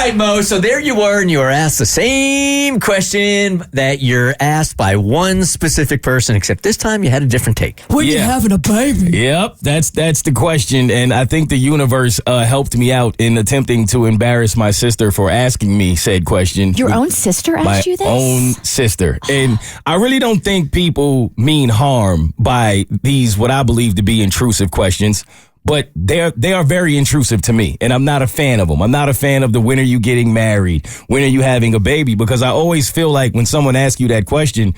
right, Mo. So there you were, and you were asked the same question that you're asked by one specific person, except this time you had a different take. When you having a baby? Yep, that's the question, and I think the universe helped me out in attempting to embarrass my sister for asking me said question. Your own sister asked you this? My own sister. And I really don't think people mean harm by these, what I believe to be intrusive questions. But they are very intrusive to me, and I'm not a fan of them. I'm not a fan of the when are you getting married? When are you having a baby? Because I always feel like when someone asks you that question,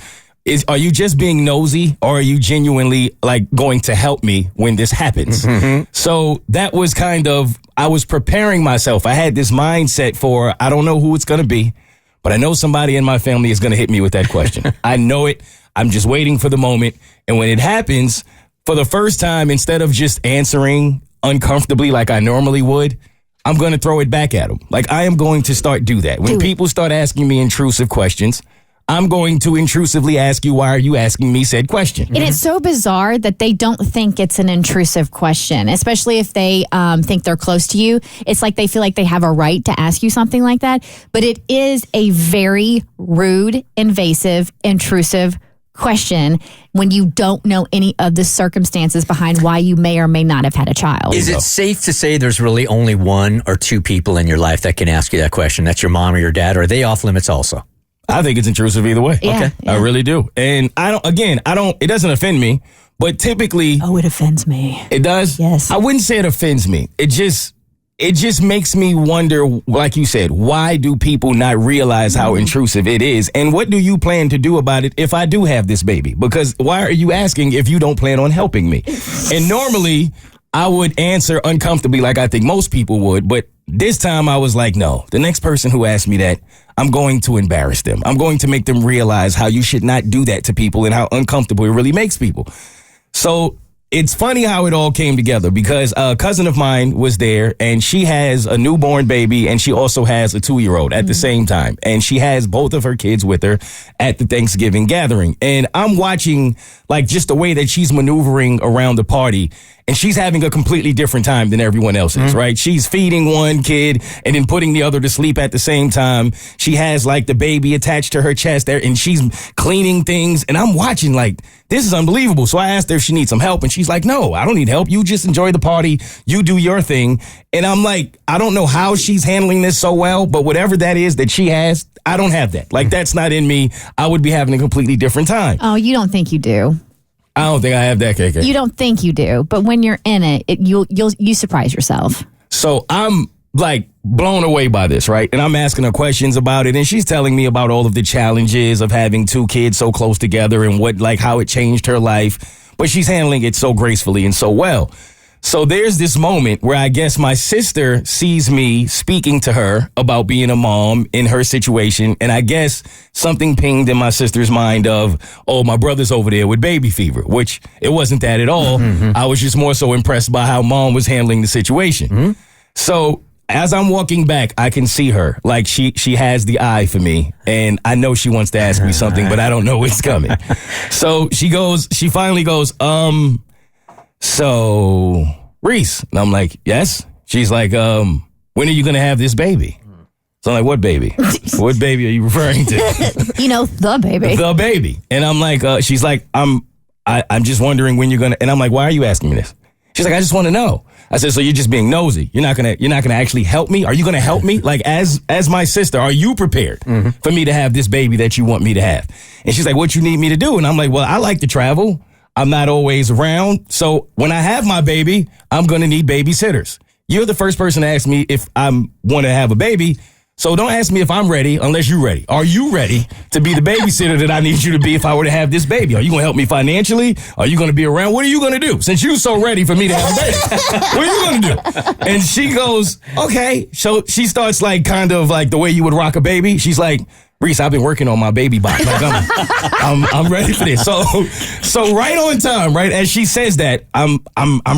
are you just being nosy, or are you genuinely like going to help me when this happens? Mm-hmm. So that was I was preparing myself. I had this mindset for, I don't know who it's going to be, but I know somebody in my family is going to hit me with that question. I know it. I'm just waiting for the moment. And when it happens, for the first time, instead of just answering uncomfortably like I normally would, I'm going to throw it back at them. Like, I am going to do that. When people start asking me intrusive questions, I'm going to intrusively ask you, why are you asking me said question? And it's so bizarre that they don't think it's an intrusive question, especially if they think they're close to you. It's like they feel like they have a right to ask you something like that. But it is a very rude, invasive, intrusive question when you don't know any of the circumstances behind why you may or may not have had a child. Is it safe to say there's really only one or two people in your life that can ask you that question? That's your mom or your dad, or are they off limits also? I think it's intrusive either way. Yeah, okay. Yeah. I really do. And it doesn't offend me, but typically. Oh, it offends me. It does? Yes. I wouldn't say it offends me. It just makes me wonder, like you said, why do people not realize how intrusive it is? And what do you plan to do about it if I do have this baby? Because why are you asking if you don't plan on helping me? And normally I would answer uncomfortably like I think most people would. But this time I was like, no, the next person who asked me that, I'm going to embarrass them. I'm going to make them realize how you should not do that to people and how uncomfortable it really makes people. So it's funny how it all came together because a cousin of mine was there and she has a newborn baby and she also has a 2-year-old at the same time. And she has both of her kids with her at the Thanksgiving gathering. And I'm watching like just the way that she's maneuvering around the party. And she's having a completely different time than everyone else is, right? She's feeding one kid and then putting the other to sleep at the same time. She has like the baby attached to her chest there and she's cleaning things. And I'm watching like, this is unbelievable. So I asked her if she needs some help and she's like, no, I don't need help. You just enjoy the party. You do your thing. And I'm like, I don't know how she's handling this so well, but whatever that is that she has, I don't have that. Like, that's not in me. I would be having a completely different time. Oh, you don't think you do? I don't think I have that, KK. You don't think you do, but when you're in it, you surprise yourself. So I'm like blown away by this, right? And I'm asking her questions about it, and she's telling me about all of the challenges of having 2 kids so close together and how it changed her life. But she's handling it so gracefully and so well. So there's this moment where I guess my sister sees me speaking to her about being a mom in her situation. And I guess something pinged in my sister's mind of, oh, my brother's over there with baby fever, which it wasn't that at all. Mm-hmm. I was just more so impressed by how mom was handling the situation. Mm-hmm. So as I'm walking back, I can see her like she has the eye for me. And I know she wants to ask me something, but I don't know what's coming. So she finally goes, so, Reese. And I'm like, yes. She's like, when are you going to have this baby? So I'm like, what baby? What baby are you referring to? The baby. The baby. And I'm like, she's like, I'm just wondering when you're going to, and I'm like, why are you asking me this? She's like, I just want to know. I said, so you're just being nosy. You're not gonna actually help me? Are you gonna help me? Like, as my sister, are you prepared for me to have this baby that you want me to have? And she's like, what you need me to do? And I'm like, well, I like to travel. I'm not always around. So when I have my baby, I'm going to need babysitters. You're the first person to ask me if I want to have a baby. So don't ask me if I'm ready unless you're ready. Are you ready to be the babysitter that I need you to be if I were to have this baby? Are you going to help me financially? Are you going to be around? What are you going to do? Since you're so ready for me to have a baby, what are you going to do? And she goes, okay. So she starts like kind of like the way you would rock a baby. She's like, Reese, I've been working on my baby box. Like I'm ready for this. So right on time, right as she says that, I'm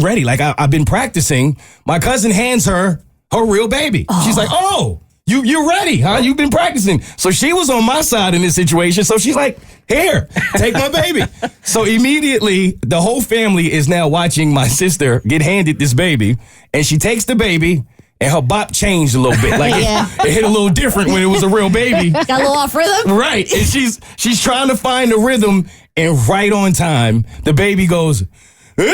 ready. Like I've been practicing. My cousin hands her real baby. Oh. She's like, oh, you're ready, huh? You've been practicing. So she was on my side in this situation. So she's like, here, take my baby. So immediately the whole family is now watching my sister get handed this baby, and she takes the baby. and her bop changed a little bit. Like it hit a little different when it was a real baby. Got a little off rhythm. Right. And she's trying to find the rhythm, and right on time, the baby goes, I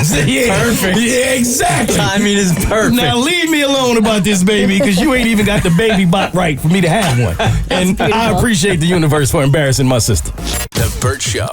said, yeah. Perfect. Yeah, exactly. Timing is perfect. Now leave me alone about this baby, because you ain't even got the baby bop right for me to have one. And I appreciate the universe for embarrassing my sister. The Bert Show.